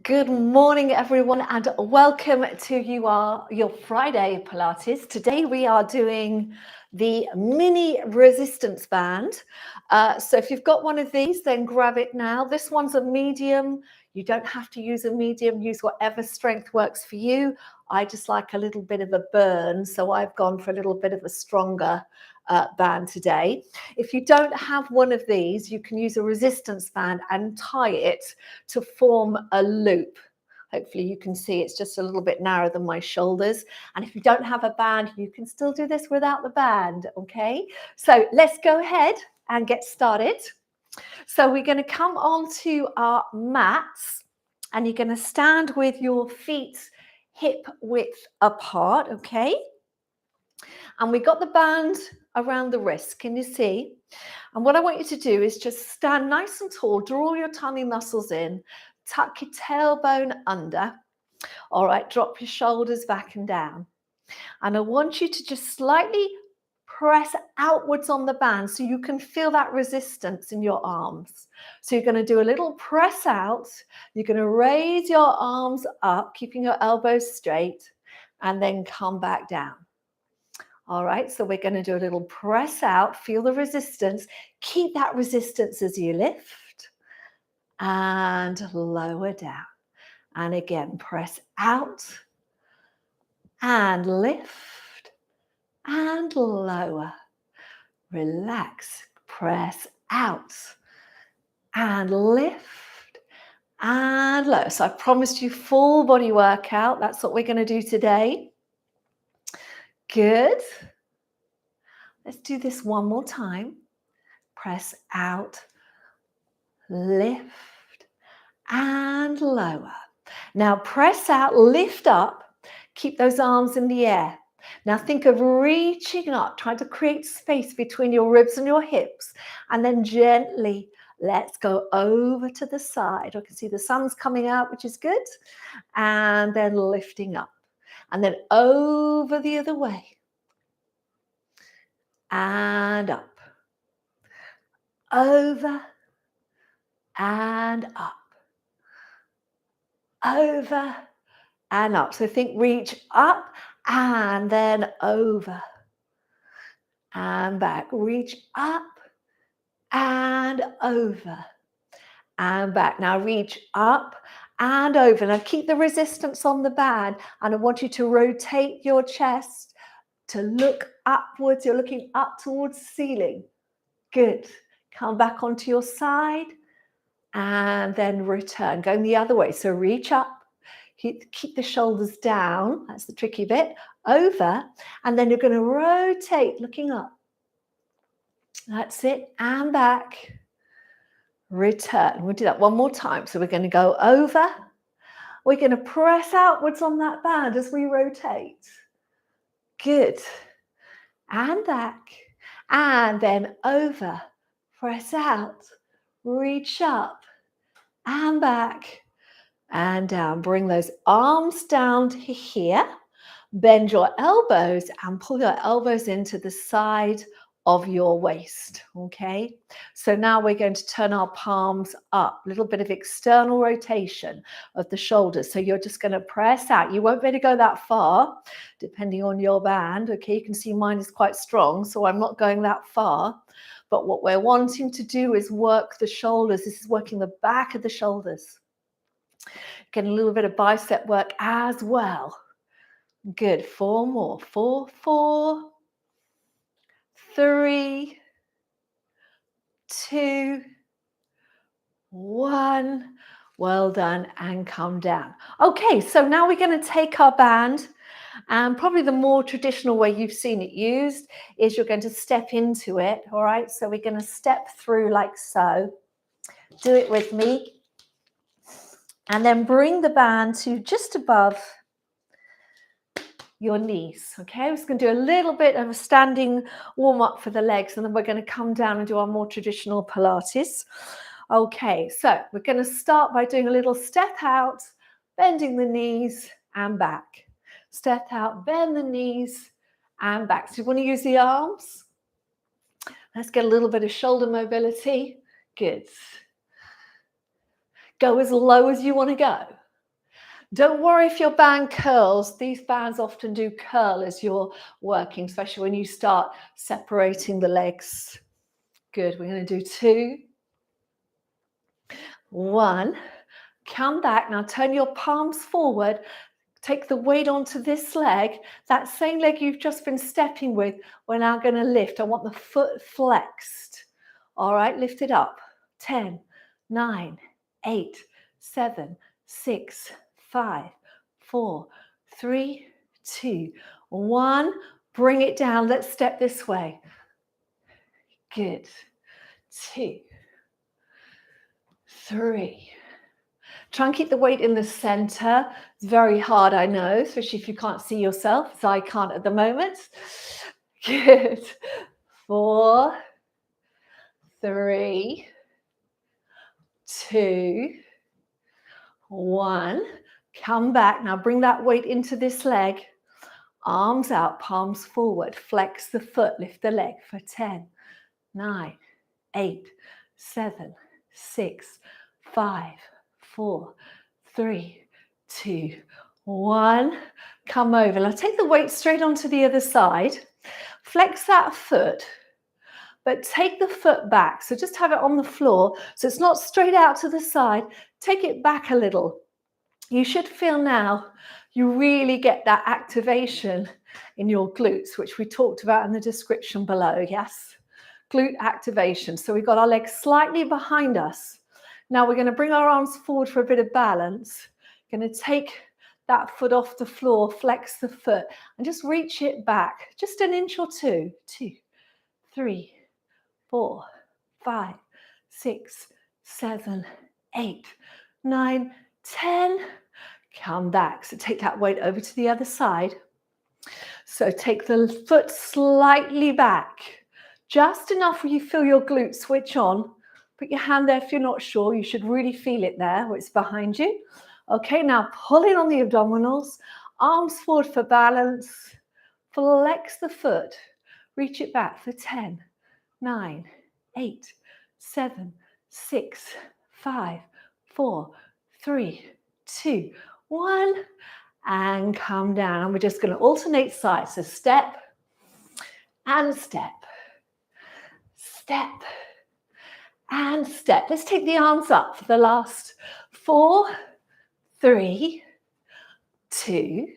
Good morning, everyone, and welcome to your Friday Pilates. Today we are doing the mini resistance band. So if you've got one of these, then grab it now. This one's a medium. You don't have to use a medium. Use whatever strength works for you. I just like a little bit of a burn, so I've gone for a little bit of a stronger band today. If you don't have one of these, you can use a resistance band and tie it to form a loop. Hopefully you can see it's just a little bit narrower than my shoulders. And if you don't have a band, you can still do this without the band, okay? So let's go ahead and get started. So we're going to come onto our mats and you're going to stand with your feet hip width apart, okay? And we got the band around the wrist, can you see? And what I want you to do is just stand nice and tall, draw your tummy muscles in, tuck your tailbone under. All right, drop your shoulders back and down. And I want you to just slightly press outwards on the band so you can feel that resistance in your arms. So you're going to do a little press out. You're going to raise your arms up, keeping your elbows straight, and then come back down. All right, so we're going to do a little press out, feel the resistance, keep that resistance as you lift and lower down. And again, press out and lift and lower. Relax, press out and lift and lower. So I promised you full body workout. That's what we're going to do today. Good. Let's do this one more time. Press out, lift, and lower. Now press out, lift up, keep those arms in the air. Now think of reaching up, trying to create space between your ribs and your hips, and then gently let's go over to the side. I can see the sun's coming out, which is good, and then lifting up. And then over the other way. And up. Over and up. Over and up. So think reach up and then over. And back. Reach up and over. And back. Now reach up and over. Now keep the resistance on the band, and I want you to rotate your chest to look upwards. You're looking up towards the ceiling. Good. Come back onto your side and then return. Going the other way. So reach up, keep the shoulders down. That's the tricky bit. Over, and then you're going to rotate looking up. That's it. And back. Return. We'll do that one more time. So we're going to go over. We're going to press outwards on that band as we rotate. Good. And back. And then over. Press out. Reach up. And back. And down. Bring those arms down to here. Bend your elbows and pull your elbows into the side of your waist, okay? So now we're going to turn our palms up, a little bit of external rotation of the shoulders. So you're just going to press out. You won't be able to go that far, depending on your band, okay? You can see mine is quite strong, so I'm not going that far. But what we're wanting to do is work the shoulders. This is working the back of the shoulders. Getting a little bit of bicep work as well. Good, 4 more, 4, 4, 3, 2, 1. Well done, and come down. Okay, so now we're going to take our band, and probably the more traditional way you've seen it used is you're going to step into it, all right? So we're going to step through like so. Do it with me. And then bring the band to just above your knees, okay? We're just going to do a little bit of a standing warm-up for the legs, and then we're going to come down and do our more traditional Pilates. Okay, so we're going to start by doing a little step out, bending the knees and back. Step out, bend the knees and back. So you want to use the arms. Let's get a little bit of shoulder mobility. Good. Go as low as you want to go. Don't worry if your band curls. These bands often do curl as you're working, especially when you start separating the legs. Good. We're going to do 2, 1. Come back. Now turn your palms forward. Take the weight onto this leg. That same leg you've just been stepping with, we're now going to lift. I want the foot flexed. All right, lift it up. 10, 9, 8, 7, 6, 5, 4, 3, 2, 1. Bring it down. Let's step this way. Good. 2, 3. Try and keep the weight in the center. It's very hard, I know, especially if you can't see yourself, as I can't at the moment. Good. 4, 3, 2, 1. Come back. Now bring that weight into this leg. Arms out, palms forward. Flex the foot, lift the leg for 10, 9, 8, 7, 6, 5, 4, 3, 2, 1. Come over. Now take the weight straight onto the other side. Flex that foot, but take the foot back. So just have it on the floor. So it's not straight out to the side. Take it back a little. You should feel now you really get that activation in your glutes, which we talked about in the description below. Yes, glute activation. So we've got our legs slightly behind us. Now we're going to bring our arms forward for a bit of balance. Going to take that foot off the floor, flex the foot, and just reach it back just an inch or two. 2, 3, 4, 5, 6, 7, 8, 9, 10. Come back. So take that weight over to the other side. So take the foot slightly back, just enough where you feel your glutes switch on. Put your hand there if you're not sure. You should really feel it there where it's behind you. Okay, now pull in on the abdominals, arms forward for balance. Flex the foot. Reach it back for 10, 9, 8, 7, 6, 5, 4, 3, 2, 1. And come down. And we're just going to alternate sides. So step and step. Step and step. Let's take the arms up for the last 4, 3, 2,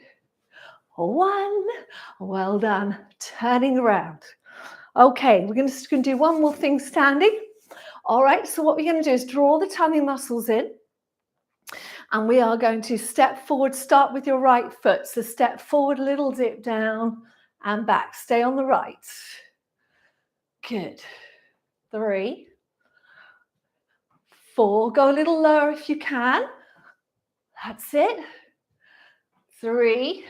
1. Well done. Turning around. Okay, we're just going to do one more thing standing. All right, so what we're going to do is draw the tummy muscles in. And we are going to step forward. Start with your right foot. So step forward, a little dip down and back. Stay on the right. Good. 3, 4. Go a little lower if you can. That's it. 3,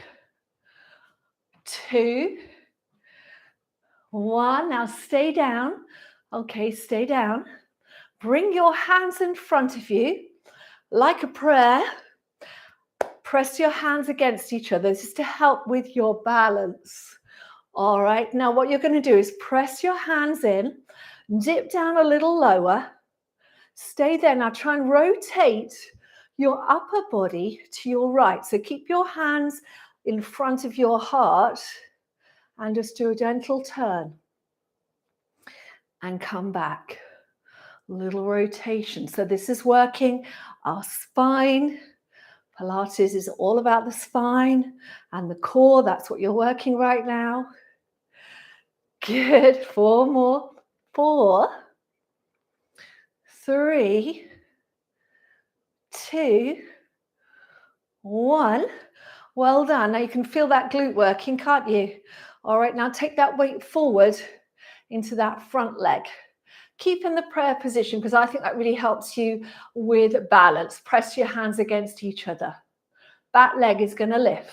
2, 1. Now stay down. Okay, stay down. Bring your hands in front of you like a prayer. Press your hands against each other. This is to help with your balance. All right, now what you're going to do is press your hands in, dip down a little lower, stay there. Now try and rotate your upper body to your right. So keep your hands in front of your heart and just do a gentle turn and come back. Little rotation. So this is working our spine. Pilates is all about the spine and the core. That's what you're working right now. Good. 4 more. 4, 3, 2, 1. Well done. Now you can feel that glute working, can't you? All right, now take that weight forward into that front leg. Keep in the prayer position because I think that really helps you with balance. Press your hands against each other. Back leg is going to lift.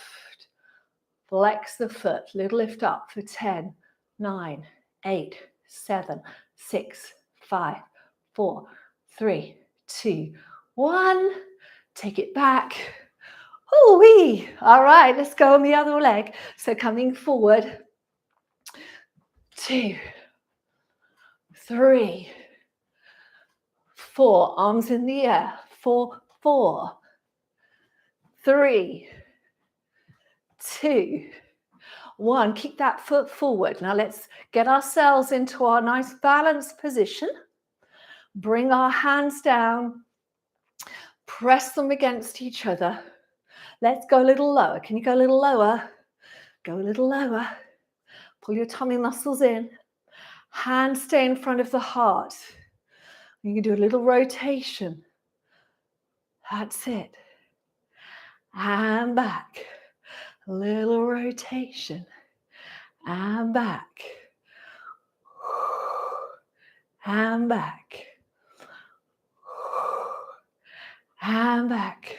Flex the foot. Little lift up for 10, 9, 8, 7, 6, 5, 4, 3, 2, 1. Take it back. Ooh-wee. All right, let's go on the other leg. So coming forward. 2, 3, 4. Arms in the air. 4, 4, 3, 2, 1. Keep that foot forward. Now let's get ourselves into our nice balanced position. Bring our hands down. Press them against each other. Let's go a little lower. Can you go a little lower? Go a little lower. Pull your tummy muscles in. Hands stay in front of the heart. You can do a little rotation. That's it. And back. A little rotation. And back. And back. And back.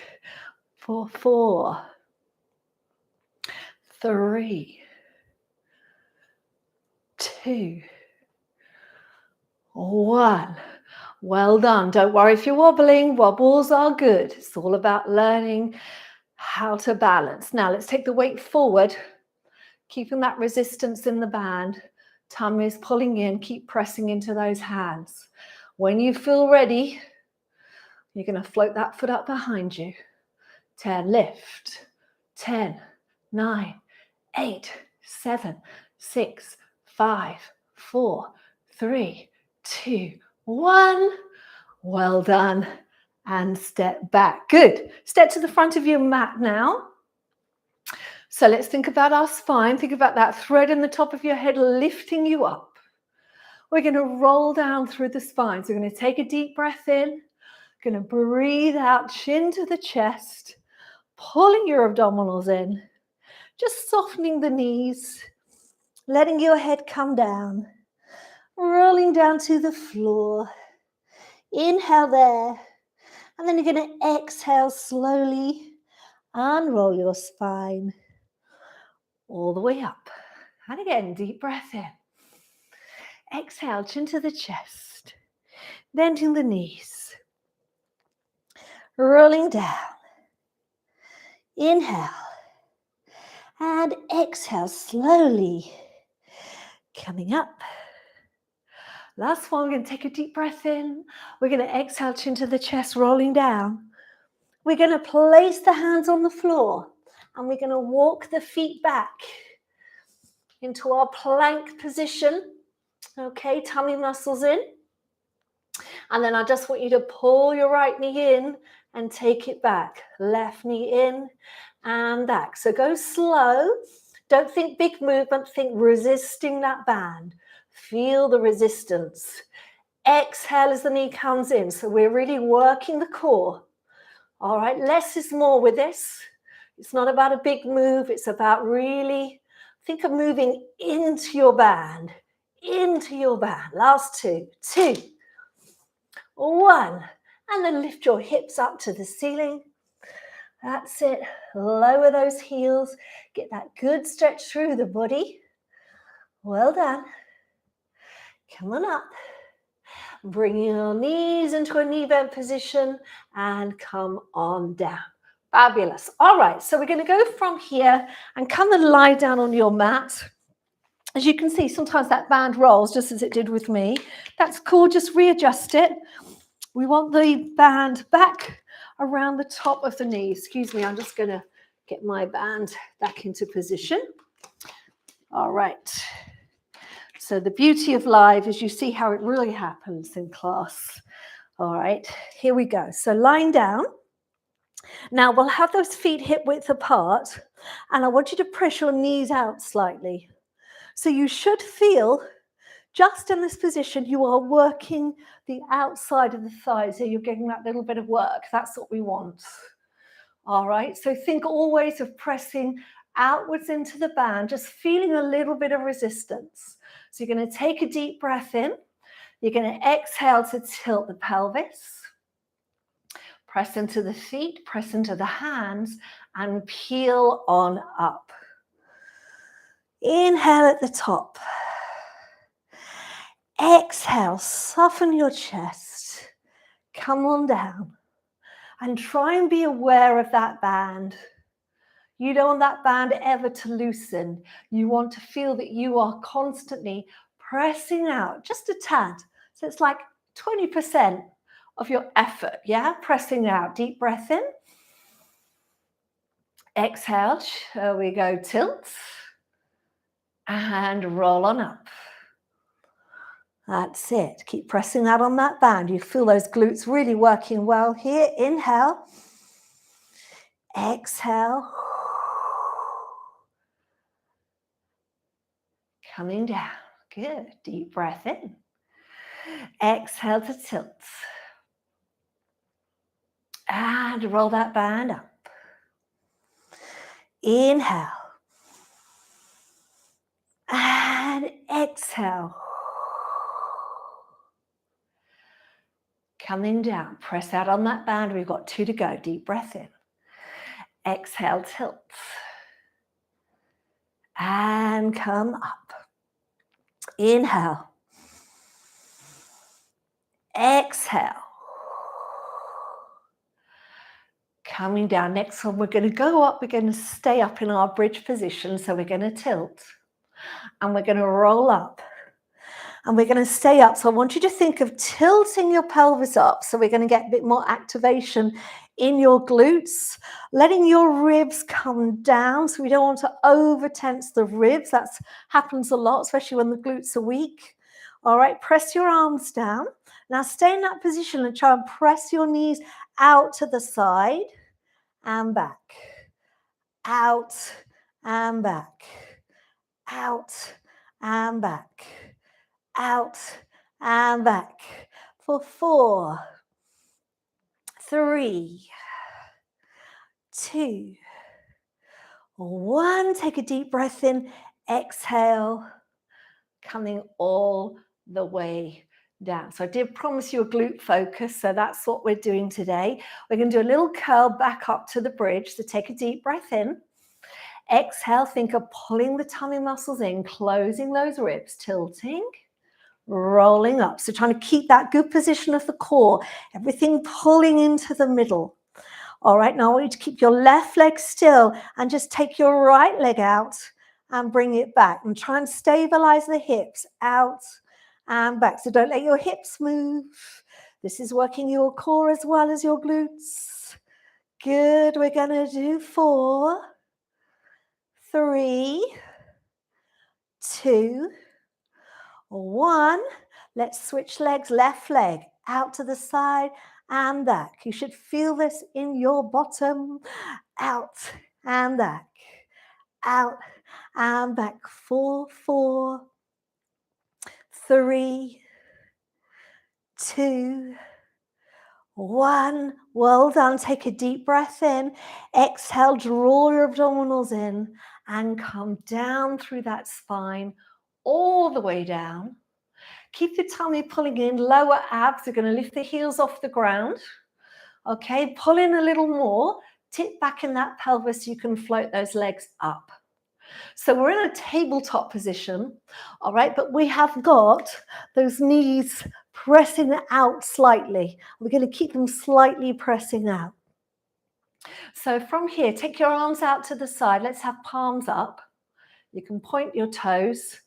For 4, 3, 2, 1. Well done. Don't worry if you're wobbling. Wobbles are good. It's all about learning how to balance. Now let's take the weight forward, keeping that resistance in the band. Tummy is pulling in. Keep pressing into those hands. When you feel ready, you're going to float that foot up behind you. 10, lift. 10, 9, 8, 7, 6, 5, 4, 3, 2, 1. Well done. And step back. Good. Step to the front of your mat now. So let's think about our spine. Think about that thread in the top of your head lifting you up. We're going to roll down through the spine. So we're going to take a deep breath in. Going to breathe out, chin to the chest. Pulling your abdominals in. Just softening the knees. Letting your head come down. Rolling down to the floor. Inhale there. And then you're going to exhale slowly. Unroll your spine. All the way up. And again, deep breath in. Exhale, chin to the chest. Bending the knees. Rolling down. Inhale. And exhale slowly. Coming up. Last one, we're going to take a deep breath in. We're going to exhale, chin to the chest, rolling down. We're going to place the hands on the floor. And we're going to walk the feet back into our plank position. Okay, tummy muscles in. And then I just want you to pull your right knee in and take it back. Left knee in and back. So go slow. Don't think big movement. Think resisting that band. Feel the resistance. Exhale as the knee comes in. So we're really working the core. All right, less is more with this. It's not about a big move. It's about really, think of moving into your band. Into your band. Last 2, 2, 1. And then lift your hips up to the ceiling. That's it. Lower those heels. Get that good stretch through the body. Well done. Come on up. Bring your knees into a knee bend position and come on down. Fabulous. All right, so we're going to go from here and come and lie down on your mat. As you can see, sometimes that band rolls just as it did with me. That's cool. Just readjust it. We want the band back around the top of the knee. Excuse me, I'm just going to get my band back into position. All right. So the beauty of live is you see how it really happens in class. All right, here we go. So lying down. Now we'll have those feet hip width apart, and I want you to press your knees out slightly. So you should feel, just in this position, you are working the outside of the thighs. So you're getting that little bit of work. That's what we want. All right, so think always of pressing outwards into the band, just feeling a little bit of resistance. So you're going to take a deep breath in. You're going to exhale to tilt the pelvis. Press into the feet, press into the hands, and peel on up. Inhale at the top. Exhale, soften your chest. Come on down. And try and be aware of that band. You don't want that band ever to loosen. You want to feel that you are constantly pressing out, just a tad. So it's like 20% of your effort, yeah? Pressing out. Deep breath in. Exhale, here we go, tilt. And roll on up. That's it. Keep pressing that on that band. You feel those glutes really working well here. Inhale. Exhale. Coming down. Good. Deep breath in. Exhale to tilt. And roll that band up. Inhale. And exhale. Coming down. Press out on that band. We've got 2 to go. Deep breath in. Exhale, tilt. And come up. Inhale. Exhale. Coming down. Next one, we're going to go up. We're going to stay up in our bridge position. So we're going to tilt. And we're going to roll up. And we're going to stay up. So I want you to think of tilting your pelvis up. So we're going to get a bit more activation in your glutes, letting your ribs come down. So we don't want to over tense the ribs. That happens a lot, especially when the glutes are weak. All right, press your arms down. Now stay in that position and try and press your knees out to the side and back. Out and back. Out and back. Out and back for 4, 3, 2, 1. Take a deep breath in. Exhale, coming all the way down. So I did promise you a glute focus, so that's what we're doing today. We're going to do a little curl back up to the bridge. So take a deep breath in. Exhale, think of pulling the tummy muscles in, closing those ribs, tilting. Rolling up. So trying to keep that good position of the core, everything pulling into the middle. All right, now I want you to keep your left leg still and just take your right leg out and bring it back and try and stabilize the hips out and back. So don't let your hips move. This is working your core as well as your glutes. Good. We're going to do 4, 3, 2, 1. Let's switch legs. Left leg out to the side and back. You should feel this in your bottom. Out and back. Out and back. 4, 4, 3, 2, 1. Well done. Take a deep breath in. Exhale, draw your abdominals in and come down through that spine all the way down. Keep the tummy pulling in, lower abs. We're going to lift the heels off the ground. Okay, pull in a little more. Tip back in that pelvis so you can float those legs up. So we're in a tabletop position, all right, but we have got those knees pressing out slightly. We're going to keep them slightly pressing out. So from here, take your arms out to the side. Let's have palms up. You can point your toes.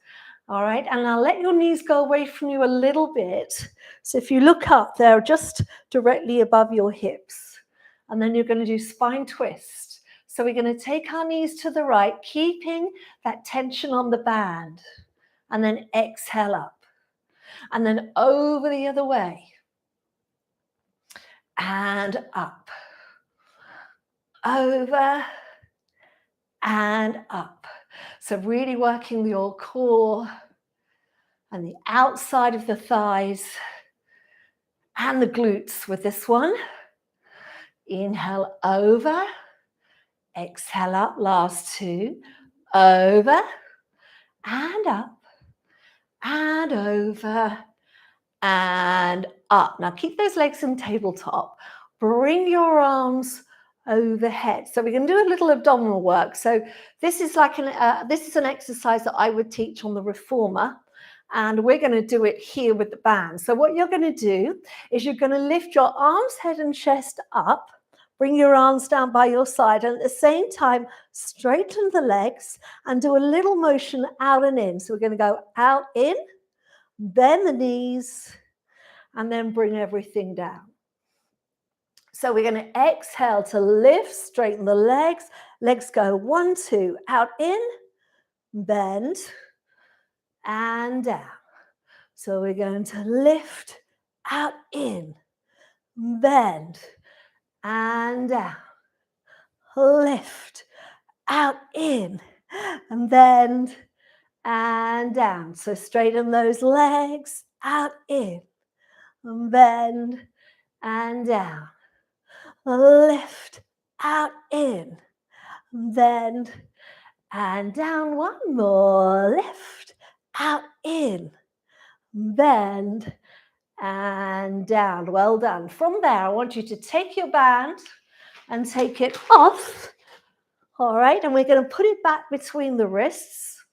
All right, and now let your knees go away from you a little bit. So if you look up, they're just directly above your hips. And then you're going to do spine twist. So we're going to take our knees to the right, keeping that tension on the band. And then exhale up. And then over the other way. And up. Over and up. So really working your core and the outside of the thighs and the glutes with this one. Inhale over, exhale up, last 2, over and up and over and up. Now keep those legs in tabletop. Bring your arms overhead. So we're going to do a little abdominal work. So this is like an exercise that I would teach on the reformer, and we're going to do it here with the band. So what you're going to do is you're going to lift your arms, head and chest up, bring your arms down by your side, and at the same time straighten the legs and do a little motion out and in. So we're going to go out, in, bend the knees, and then bring everything down. So we're going to exhale to lift, straighten the legs. Legs go 1, 2, out in, bend, and down. So we're going to lift, out in, bend, and down. Lift, out in, and bend, and down. So straighten those legs, out in, and bend, and down. Lift, out in, bend, and down. One more. Lift, out in, bend, and down. Well done. From there, I want you to take your band and take it off. All right, and we're going to put it back between the wrists.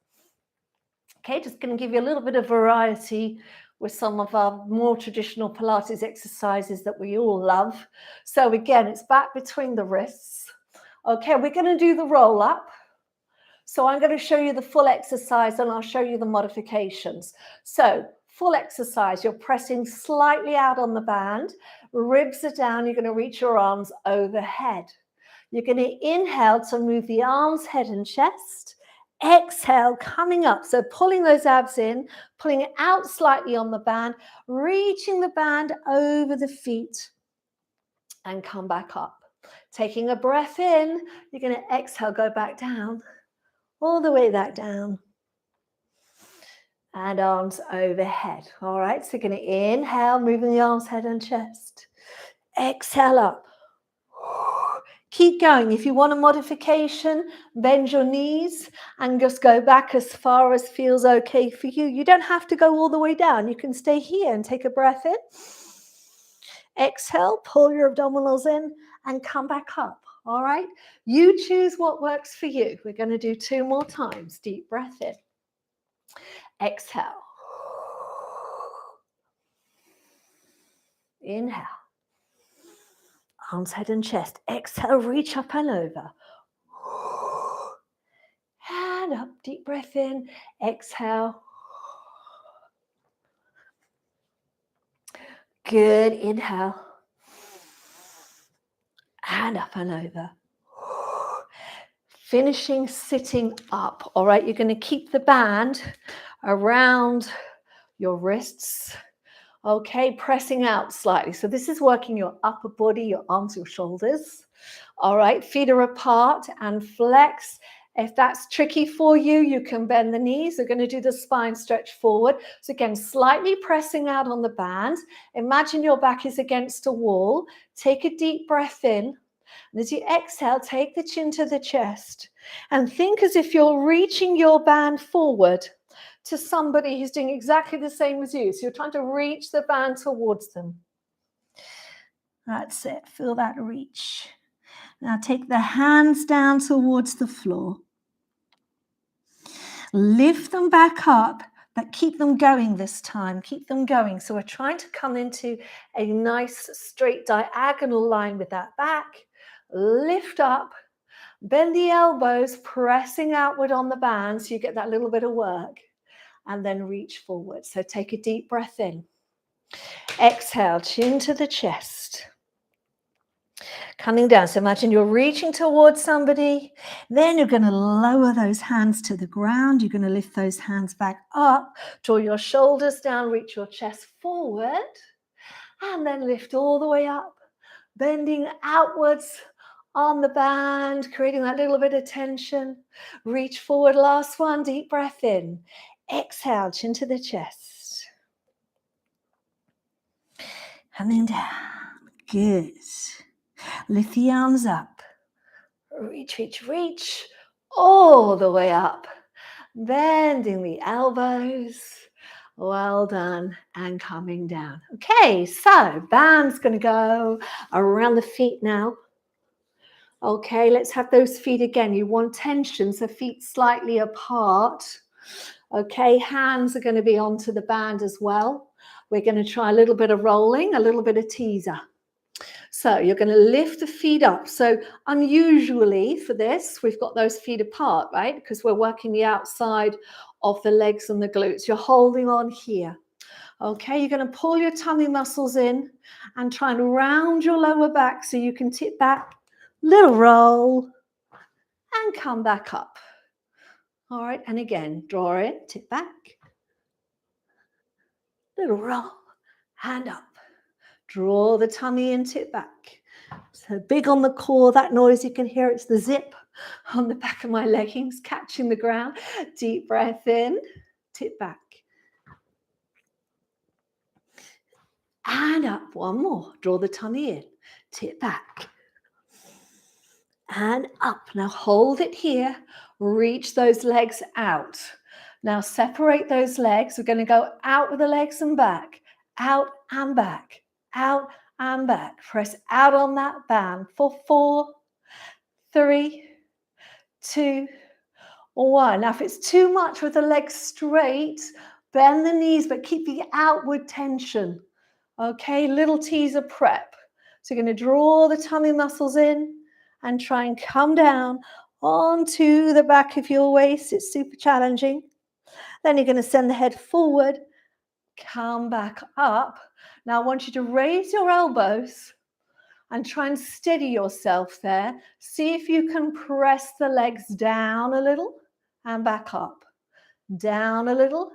Okay, just going to give you a little bit of variety with some of our more traditional Pilates exercises that we all love. So again, it's back between the wrists. Okay, we're going to do the roll up. So I'm going to show you the full exercise and I'll show you the modifications. So full exercise, you're pressing slightly out on the band, ribs are down, you're going to reach your arms overhead. You're going to inhale to move the arms, head and chest. Exhale, coming up. So pulling those abs in, pulling it out slightly on the band, reaching the band over the feet and come back up. Taking a breath in, you're going to exhale, go back down, all the way back down. And arms overhead. All right, so you're going to inhale, moving the arms, head and chest. Exhale up. Keep going. If you want a modification, bend your knees and just go back as far as feels okay for you. You don't have to go all the way down. You can stay here and take a breath in. Exhale, pull your abdominals in and come back up. All right. You choose what works for you. We're going to do 2 more times. Deep breath in. Exhale. Inhale. Arms, head and chest. Exhale, reach up and over. And up, deep breath in. Exhale. Good, inhale. And up and over. Finishing sitting up. All right, you're going to keep the band around your wrists. Okay, pressing out slightly. So this is working your upper body, your arms, your shoulders. All right, feet are apart and flex. If that's tricky for you, you can bend the knees. We're going to do the spine stretch forward. So again, slightly pressing out on the band. Imagine your back is against a wall. Take a deep breath in. And as you exhale, take the chin to the chest. And think as if you're reaching your band forward to somebody who's doing exactly the same as you. So you're trying to reach the band towards them. That's it. Feel that reach. Now take the hands down towards the floor. Lift them back up, but keep them going this time. Keep them going. So we're trying to come into a nice straight diagonal line with that back. Lift up, bend the elbows, pressing outward on the band so you get that little bit of work. And then reach forward. So take a deep breath in. Exhale, chin to the chest. Coming down. So imagine you're reaching towards somebody. Then you're going to lower those hands to the ground. You're going to lift those hands back up. Draw your shoulders down. Reach your chest forward. And then lift all the way up. Bending outwards on the band. Creating that little bit of tension. Reach forward. Last one. Deep breath in. Exhale, chin to the chest. And then down. Good. Lift the arms up. Reach, reach, reach. All the way up. Bending the elbows. Well done. And coming down. Okay, so band's going to go around the feet now. Okay, let's have those feet again. You want tension, so feet slightly apart. Okay, hands are going to be onto the band as well. We're going to try a little bit of rolling, a little bit of teaser. So you're going to lift the feet up. So unusually for this, we've got those feet apart, right? Because we're working the outside of the legs and the glutes. You're holding on here. Okay, you're going to pull your tummy muscles in and try and round your lower back so you can tip back, little roll, and come back up. All right, and again, draw it, tip back, little roll, hand up. Draw the tummy in, tip back. So big on the core, that noise you can hear, it's the zip on the back of my leggings catching the ground. Deep breath in, tip back. And up, one more. Draw the tummy in, tip back. And up. Now hold it here. Reach those legs out. Now separate those legs. We're going to go out with the legs and back. Out and back. Out and back. Press out on that band for 4, 3, 2, 1. Now if it's too much with the legs straight, bend the knees but keep the outward tension. Okay, little teaser prep. So you're going to draw the tummy muscles in and try and come down onto the back of your waist. It's super challenging. Then you're going to send the head forward, come back up. Now I want you to raise your elbows and try and steady yourself there. See if you can press the legs down a little and back up. Down a little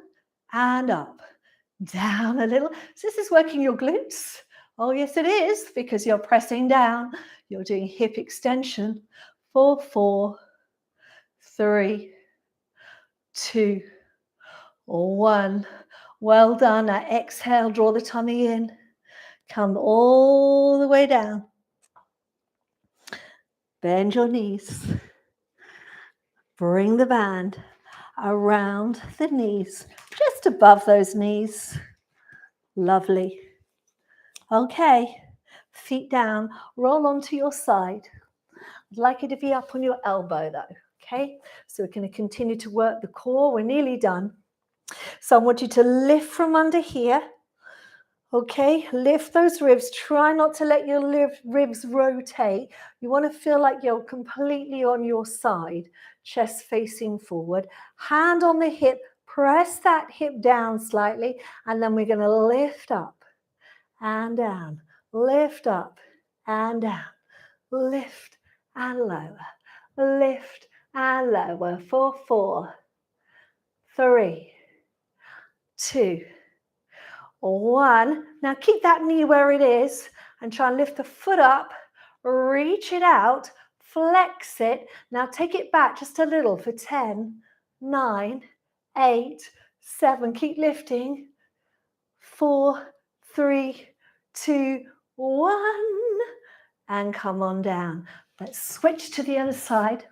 and up. Down a little. So this is working your glutes. Oh, yes, it is, because you're pressing down. You're doing hip extension for 4, 3, 2, 1. Well done. Now exhale, draw the tummy in. Come all the way down. Bend your knees. Bring the band around the knees, just above those knees. Lovely. Okay, feet down, roll onto your side. I'd like you to be up on your elbow though, okay? So we're going to continue to work the core. We're nearly done. So I want you to lift from under here, okay? Lift those ribs. Try not to let your ribs rotate. You want to feel like you're completely on your side, chest facing forward. Hand on the hip, press that hip down slightly, and then we're going to lift up and down. Lift up and down. Lift and lower. Lift and lower for 4, 3, 2, 1. Now keep that knee where it is and try and lift the foot up. Reach it out. Flex it. Now take it back just a little for 10, 9, 8, 7. Keep lifting. 4, 3, 2, 1. And come on down. Let's switch to the other side.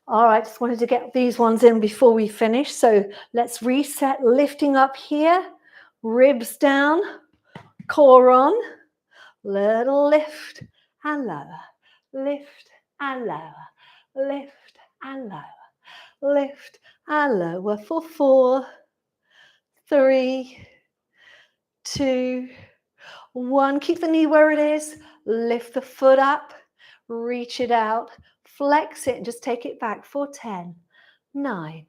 All right, just wanted to get these ones in before we finish. So let's reset, lifting up here, ribs down, core on, little lift and lower, lift and lower, lift and lower, lift and lower for 4, 3, 2, 1. Keep the knee where it is. Lift the foot up. Reach it out. Flex it and just take it back for 10, 9,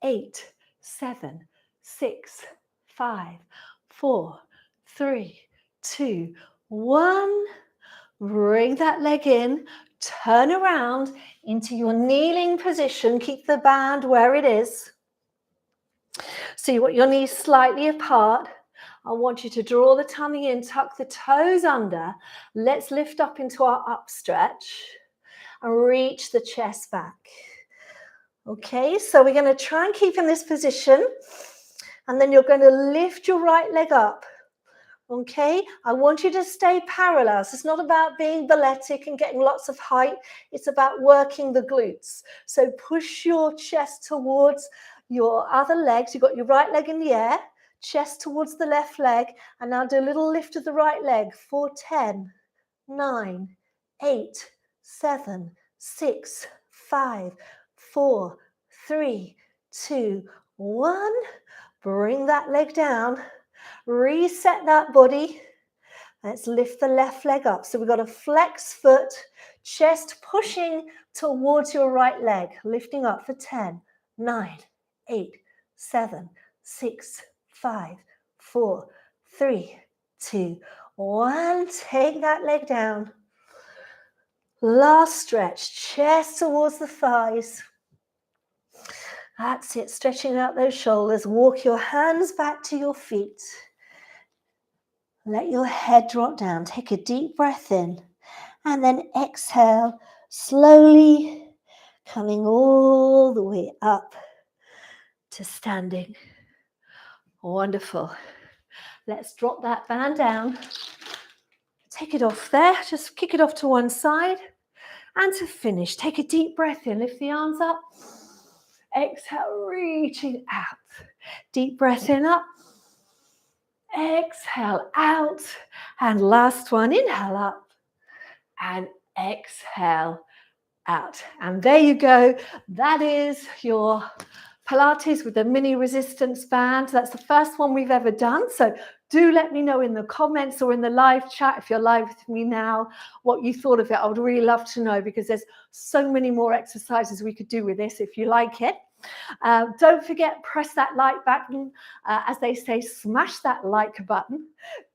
8, 7, 6, 5, 4, 3, 2, 1. Bring that leg in. Turn around into your kneeling position. Keep the band where it is. So you want your knees slightly apart. I want you to draw the tummy in, tuck the toes under. Let's lift up into our up stretch and reach the chest back. Okay, so we're going to try and keep in this position, and then you're going to lift your right leg up. Okay, I want you to stay parallel. So it's not about being balletic and getting lots of height. It's about working the glutes. So push your chest towards your other legs. You've got your right leg in the air, chest towards the left leg, and now do a little lift of the right leg for 10, 9, 8, 7, 6, 5, 4, 3, 2, 1. Bring that leg down. Reset that body. Let's lift the left leg up. So we've got a flex foot, chest pushing towards your right leg, lifting up for 10, 9, 8, 7, 6, 5, 4, 3, 2, 1. Take that leg down. Last stretch, chest towards the thighs. That's it, stretching out those shoulders. Walk your hands back to your feet. Let your head drop down. Take a deep breath in and then exhale, slowly coming all the way up to standing. Wonderful. Let's drop that band down. Take it off there. Just kick it off to one side. And to finish, take a deep breath in. Lift the arms up. Exhale, reaching out. Deep breath in, up. Exhale, out. And last one, inhale up. And exhale, out. And there you go. That is your Pilates with the mini resistance band. That's the first one we've ever done. So do let me know in the comments or in the live chat, if you're live with me now, what you thought of it. I would really love to know, because there's so many more exercises we could do with this if you like it. Don't forget, press that like button. As they say, smash that like button.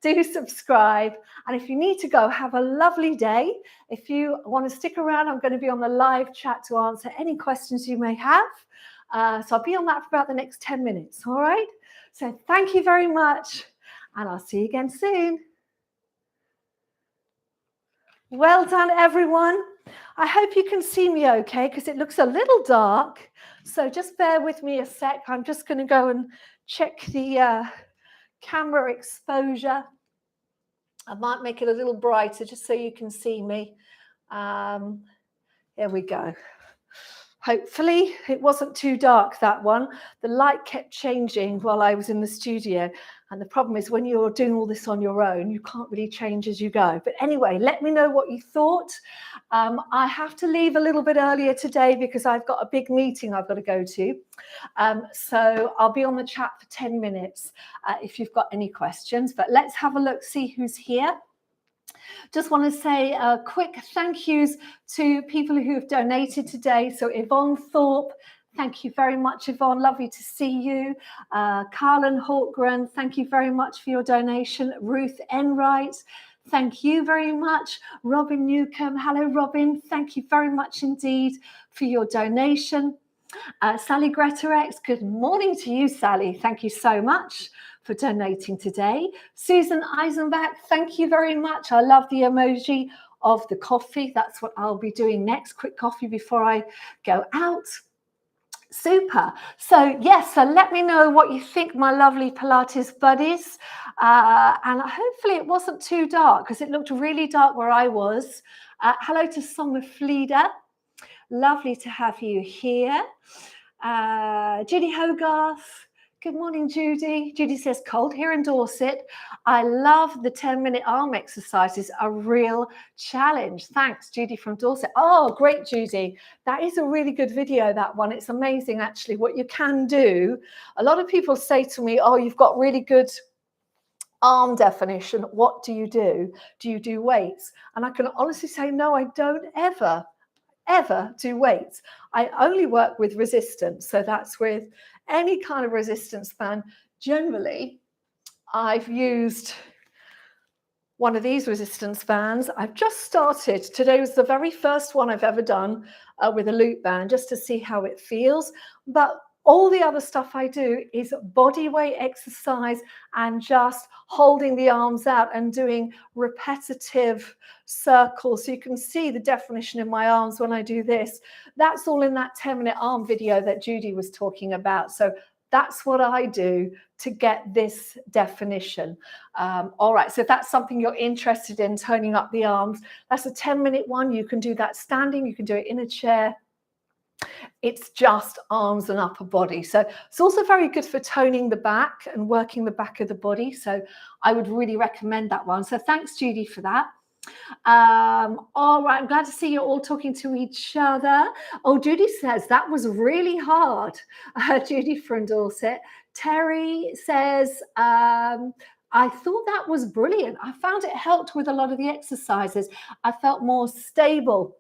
Do subscribe. And if you need to go, have a lovely day. If you want to stick around, I'm going to be on the live chat to answer any questions you may have. So I'll be on that for about the next 10 minutes. All right. So thank you very much. And I'll see you again soon. Well done, everyone. I hope you can see me okay, because it looks a little dark. So just bear with me a sec. I'm just going to go and check the camera exposure. I might make it a little brighter just so you can see me. Here we go. Hopefully it wasn't too dark, that one. The light kept changing while I was in the studio. And the problem is, when you're doing all this on your own, you can't really change as you go. But anyway, let me know what you thought. I have to leave a little bit earlier today because I've got a big meeting I've got to go to. So I'll be on the chat for 10 minutes if you've got any questions. But let's have a look, see who's here. Just want to say quick thank yous to people who have donated today. So Yvonne Thorpe, thank you very much, Yvonne. Lovely to see you. Carlin Holtgren, thank you very much for your donation. Ruth Enright, thank you very much. Robin Newcomb, hello Robin. Thank you very much indeed for your donation. Sally Greta X, good morning to you, Sally. Thank you so much for donating today. Susan Eisenbach, thank you very much. I love the emoji of the coffee. That's what I'll be doing next. Quick coffee before I go out. Super. So yes, so let me know what you think, my lovely Pilates buddies. And hopefully it wasn't too dark, because it looked really dark where I was. Hello to Summer Fleeda. Lovely to have you here. Judy Hogarth. Good morning, Judy. Judy says, cold here in Dorset. I love the 10-minute arm exercises, a real challenge. Thanks, Judy from Dorset. Oh, great, Judy. That is a really good video, that one. It's amazing, actually, what you can do. A lot of people say to me, oh, you've got really good arm definition. What do you do? Do you do weights? And I can honestly say, no, I don't ever do weights. I only work with resistance. So that's with any kind of resistance band. Generally, I've used one of these resistance bands. I've just started. Today was the very first one I've ever done with a loop band, just to see how it feels. But all the other stuff I do is body weight exercise and just holding the arms out and doing repetitive circles. So you can see the definition in my arms when I do this. That's all in that 10-minute arm video that Judy was talking about. So that's what I do to get this definition. All right, so if that's something you're interested in, toning up the arms, that's a 10-minute one. You can do that standing, you can do it in a chair. It's just arms and upper body. So it's also very good for toning the back and working the back of the body. So I would really recommend that one. So thanks, Judy, for that. All right, I'm glad to see you're all talking to each other. Oh, Judy says that was really hard. Judy from Dorset. Terry says, I thought that was brilliant. I found it helped with a lot of the exercises. I felt more stable.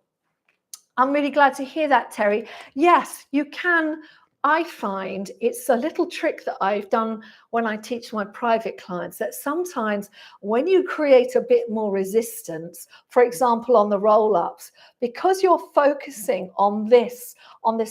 I'm really glad to hear that, Terry. Yes, you can. I find it's a little trick that I've done when I teach my private clients that sometimes when you create a bit more resistance, for example, on the roll-ups, because you're focusing on this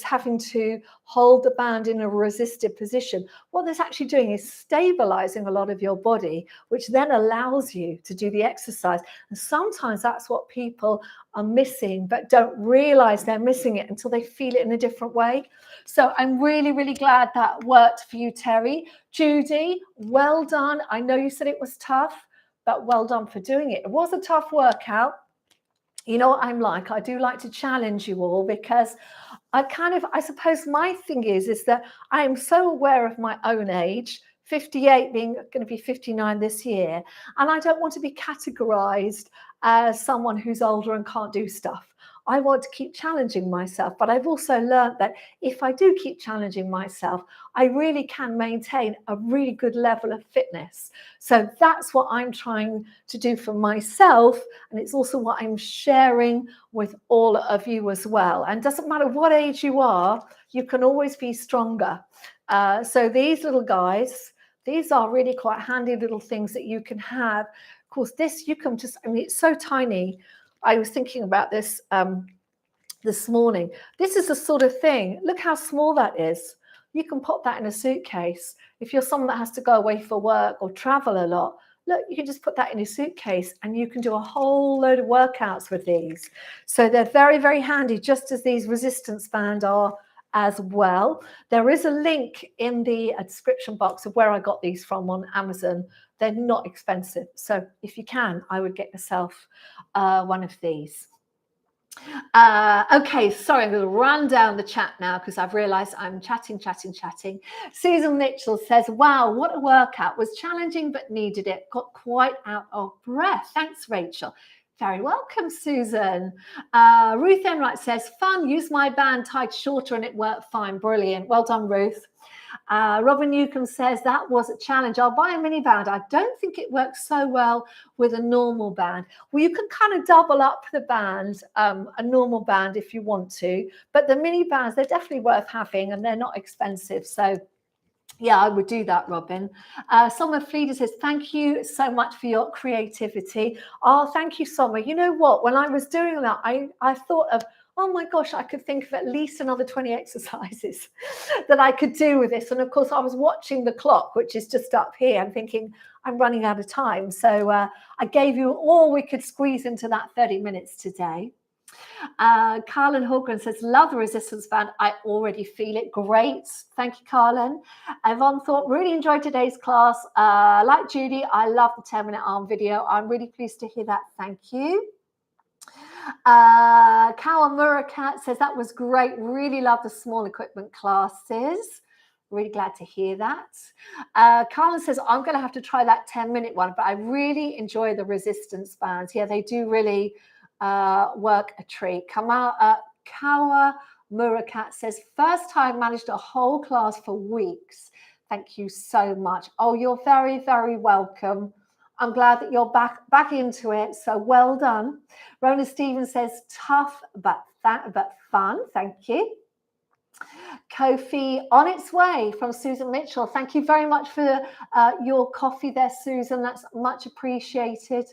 having to hold the band in a resisted position, what that's actually doing is stabilizing a lot of your body, which then allows you to do the exercise. And sometimes that's what people are missing, but don't realize they're missing it until they feel it in a different way. So I'm really, really glad that worked for you, Terry. Judy, well done. I know you said it was tough, but well done for doing it. It was a tough workout. You know what I'm like? I do like to challenge you all, because I suppose my thing is that I am so aware of my own age, 58 being going to be 59 this year, and I don't want to be categorized as someone who's older and can't do stuff. I want to keep challenging myself, but I've also learned that if I do keep challenging myself, I really can maintain a really good level of fitness. So that's what I'm trying to do for myself, and it's also what I'm sharing with all of you as well. And doesn't matter what age you are, you can always be stronger. So these little guys, these are really quite handy little things that you can have. Of course, this you can just, I mean, it's so tiny. I was thinking about this this morning. This is the sort of thing, look how small that is. You can pop that in a suitcase. If you're someone that has to go away for work or travel a lot, look, you can just put that in a suitcase and you can do a whole load of workouts with these. So they're very, very handy, just as these resistance bands are as well. There is a link in the description box of where I got these from on Amazon. They're not expensive. So if you can, I would get yourself one of these. Okay, sorry, I'm going to run down the chat now because I've realized I'm chatting. Susan Mitchell says, wow, what a workout. Was challenging but needed it. Got quite out of breath. Thanks, Rachel. Very welcome, Susan. Ruth Enright says, fun, use my band tied shorter and it worked fine. Brilliant. Well done, Ruth. Robin Newcomb says, that was a challenge. I'll buy a mini band. I don't think it works so well with a normal band. Well, you can kind of double up the band, a normal band if you want to, but the mini bands, they're definitely worth having and they're not expensive. So yeah, I would do that, Robin. Summer Fleeder says, thank you so much for your creativity. Oh, thank you, Summer. You know what? When I was doing that, I thought of, oh my gosh, I could think of at least another 20 exercises that I could do with this. And of course, I was watching the clock, which is just up here. I'm thinking, I'm running out of time. So I gave you all we could squeeze into that 30 minutes today. Carlin Hawken says, love the resistance band. I already feel it. Great. Thank you, Carlin. Yvonne thought, really enjoyed today's class. Like Judy, I love the 10-minute arm video. I'm really pleased to hear that. Thank you. Kawa Murakat says, that was great. Really love the small equipment classes. Really glad to hear that. Carlin says, I'm going to have to try that 10-minute one, but I really enjoy the resistance bands. Yeah, they do really work a treat. Kawa Murakat says, first time managed a whole class for weeks. Thank you so much. Oh, you're very, very welcome. I'm glad that you're back into it. So well done. Rona Stevens says, tough but fun. Thank you. Kofi on its way from Susan Mitchell. Thank you very much for your coffee there, Susan. That's much appreciated.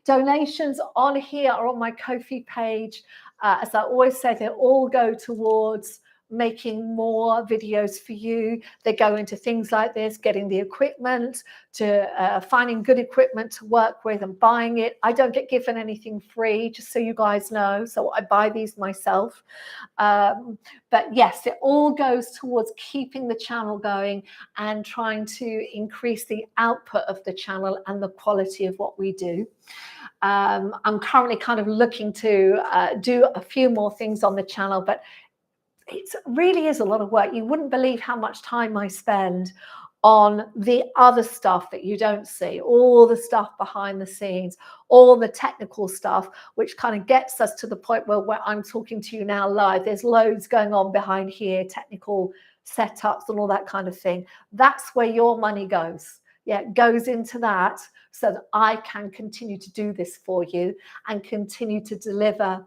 Donations on here are on my Kofi page. As I always say, they all go towards making more videos for you. They go into things like this, getting the equipment, to finding good equipment to work with and buying it. I don't get given anything free, just so you guys know. So I buy these myself. But yes, it all goes towards keeping the channel going and trying to increase the output of the channel and the quality of what we do. I'm currently kind of looking to do a few more things on the channel, but it really is a lot of work. You wouldn't believe how much time I spend on the other stuff that you don't see, all the stuff behind the scenes, all the technical stuff, which kind of gets us to the point where I'm talking to you now live. There's loads going on behind here, technical setups and all that kind of thing. That's where your money goes. Yeah, it goes into that so that I can continue to do this for you and continue to deliver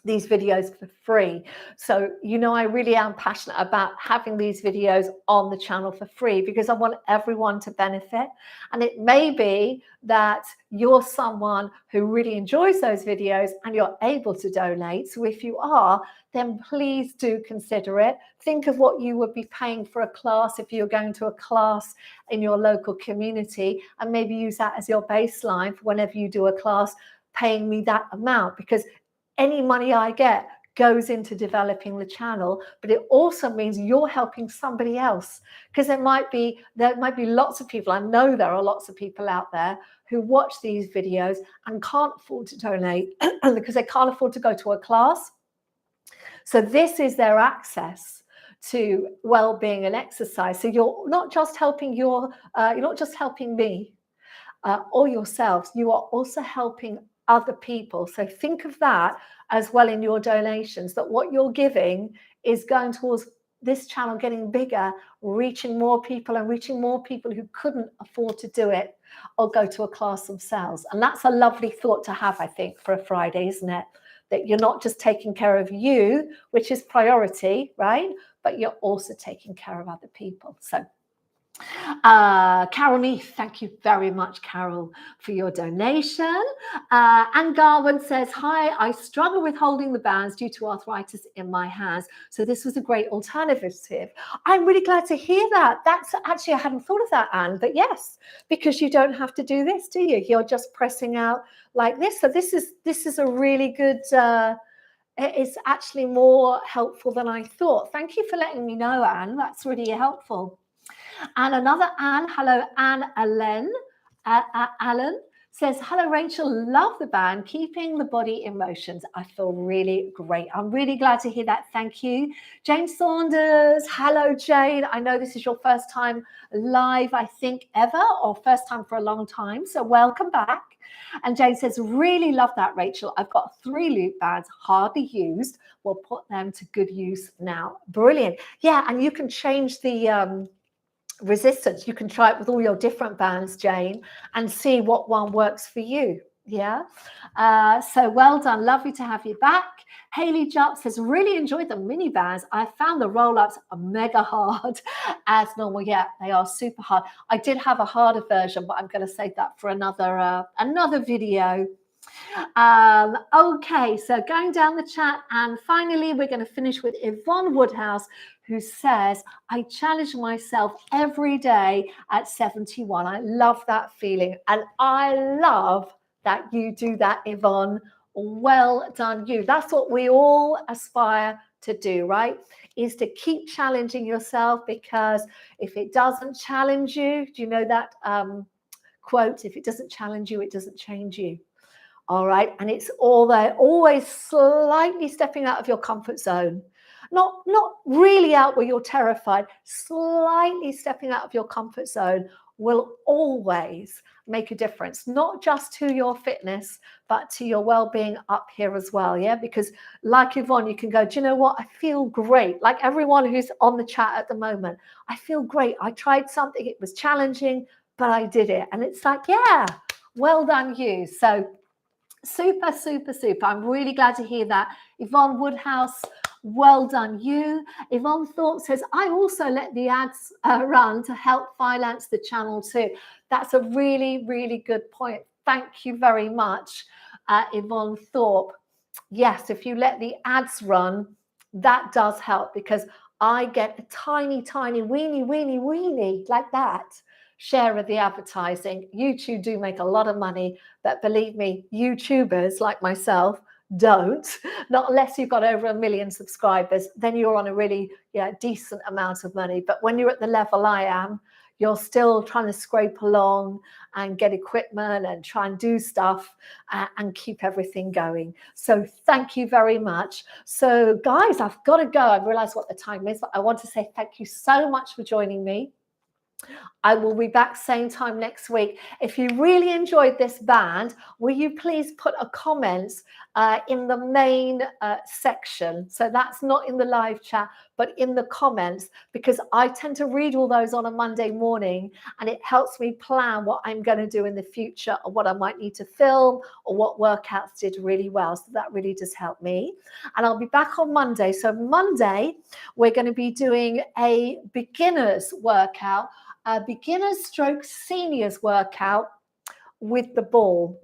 these videos for free. So, you know, I really am passionate about having these videos on the channel for free because I want everyone to benefit. And it may be that you're someone who really enjoys those videos and you're able to donate. So if you are, then please do consider it. Think of what you would be paying for a class if you're going to a class in your local community, and maybe use that as your baseline for whenever you do a class, paying me that amount, because any money I get goes into developing the channel, but it also means you're helping somebody else, because there might be lots of people, I know there are lots of people out there who watch these videos and can't afford to donate because they can't afford to go to a class. So this is their access to well-being and exercise. So you're not just helping me or yourselves, you are also helping other people. So think of that as well in your donations, that what you're giving is going towards this channel getting bigger, reaching more people and reaching more people who couldn't afford to do it or go to a class themselves. And that's a lovely thought to have, I think, for a Friday, isn't it? That you're not just taking care of you, which is priority, right? But you're also taking care of other people. So Carol Neath, thank you very much, Carol, for your donation. Anne Garwin says, hi, I struggle with holding the bands due to arthritis in my hands. So this was a great alternative. I'm really glad to hear that. That's actually, I hadn't thought of that, Anne, but yes, because you don't have to do this, do you? You're just pressing out like this. So this is a really good, it's actually more helpful than I thought. Thank you for letting me know, Anne. That's really helpful. And another Anne, hello, Anne Allen says, hello, Rachel, love the band, keeping the body in motions. I feel really great. I'm really glad to hear that. Thank you. Jane Saunders, hello, Jane. I know this is your first time live, I think, ever, or first time for a long time. So welcome back. And Jane says, really love that, Rachel. I've got 3 loop bands, hardly used. We'll put them to good use now. Brilliant. Yeah, and you can change the resistance. You can try it with all your different bands, Jane, and see what one works for you. Yeah. So well done. Lovely to have you back. Haley Jupp says, really enjoyed the mini bands. I found the roll-ups mega hard as normal. Yeah, they are super hard. I did have a harder version, but I'm going to save that for another video. Okay, so going down the chat, and finally we're going to finish with Yvonne Woodhouse, who says, I challenge myself every day at 71. I love that feeling, and I love that you do that, Yvonne. Well done, you. That's what we all aspire to do, right? Is to keep challenging yourself, because if it doesn't challenge you, do you know that quote? If it doesn't challenge you, it doesn't change you. All right. And it's all there, always slightly stepping out of your comfort zone. Not really out where you're terrified, slightly stepping out of your comfort zone will always make a difference, not just to your fitness, but to your well-being up here as well. Yeah, because like Yvonne, you can go, do you know what? I feel great. Like everyone who's on the chat at the moment, I feel great. I tried something, it was challenging, but I did it. And it's like, yeah, well done, you. So super, super, super. I'm really glad to hear that. Yvonne Woodhouse, well done, you. Yvonne Thorpe says, I also let the ads run to help finance the channel too. That's a really, really good point. Thank you very much, Yvonne Thorpe. Yes, if you let the ads run, that does help, because I get a tiny, tiny, weeny, like that share of the advertising. YouTube do make a lot of money, but believe me, YouTubers like myself don't, not unless you've got over 1 million subscribers. Then you're on a really decent amount of money. But when you're at the level I am, you're still trying to scrape along and get equipment and try and do stuff and keep everything going. So thank you very much. So guys, I've got to go. I've realized what the time is, but I want to say thank you so much for joining me. I will be back same time next week. If you really enjoyed this band, will you please put a comment in the main section? So that's not in the live chat, but in the comments, because I tend to read all those on a Monday morning, and it helps me plan what I'm going to do in the future, or what I might need to film, or what workouts did really well. So that really does help me. And I'll be back on Monday. So Monday, we're going to be doing a beginner's workout, a beginners stroke seniors workout with the ball.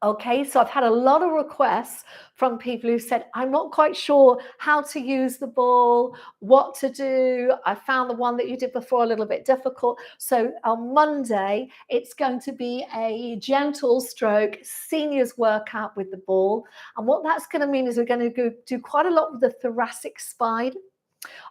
Okay, so I've had a lot of requests from people who said, I'm not quite sure how to use the ball, what to do. I found the one that you did before a little bit difficult. So on Monday, it's going to be a gentle stroke seniors workout with the ball. And what that's going to mean is we're going to do quite a lot with the thoracic spine.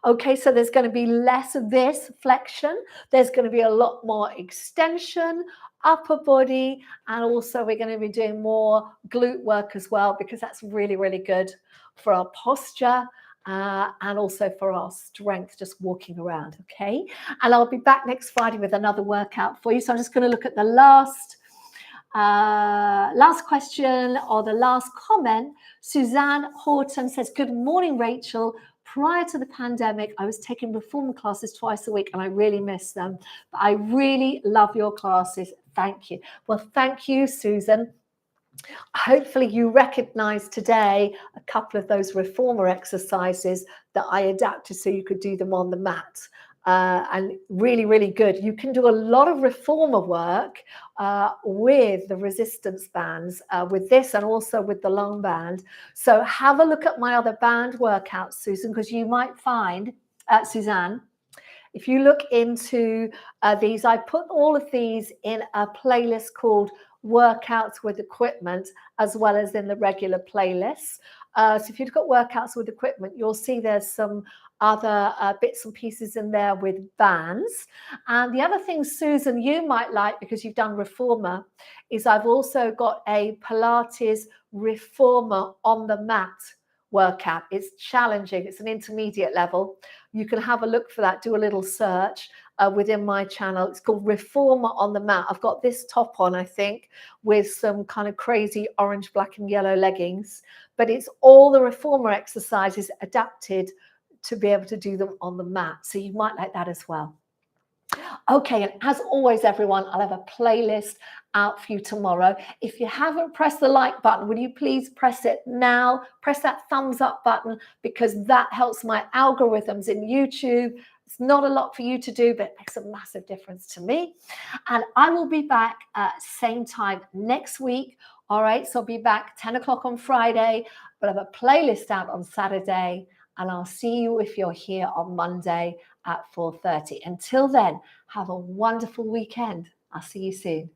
Okay, so there's going to be less of this flexion. There's going to be a lot more extension, upper body, and also we're going to be doing more glute work as well, because that's really, really good for our posture and also for our strength, just walking around. Okay, and I'll be back next Friday with another workout for you. So I'm just going to look at the last question, or the last comment. Suzanne Horton says, good morning, Rachel. Prior to the pandemic, I was taking reformer classes twice a week, and I really miss them. But I really love your classes. Thank you. Well, thank you, Susan. Hopefully you recognize today a couple of those reformer exercises that I adapted so you could do them on the mat. And really, really good. You can do a lot of reformer work with the resistance bands, with this and also with the long band. So have a look at my other band workouts, Susan, because you might find, Suzanne, if you look into these, I put all of these in a playlist called Workouts with Equipment, as well as in the regular playlists. So if you've got workouts with equipment, you'll see there's some other bits and pieces in there with bands. And the other thing, Susan, you might like, because you've done reformer, is I've also got a Pilates reformer on the mat workout. It's challenging. It's an intermediate level. You can have a look for that. Do a little search within my channel. It's called Reformer on the Mat. I've got this top on, I think, with some kind of crazy orange, black and yellow leggings. But it's all the reformer exercises adapted to be able to do them on the mat. So you might like that as well. Okay, and as always, everyone, I'll have a playlist out for you tomorrow. If you haven't pressed the like button, would you please press it now? Press that thumbs up button, because that helps my algorithms in YouTube. It's not a lot for you to do, but it makes a massive difference to me. And I will be back same time next week. All right, so I'll be back 10 o'clock on Friday, but I have a playlist out on Saturday, and I'll see you if you're here on Monday at 4:30. Until then, have a wonderful weekend. I'll see you soon.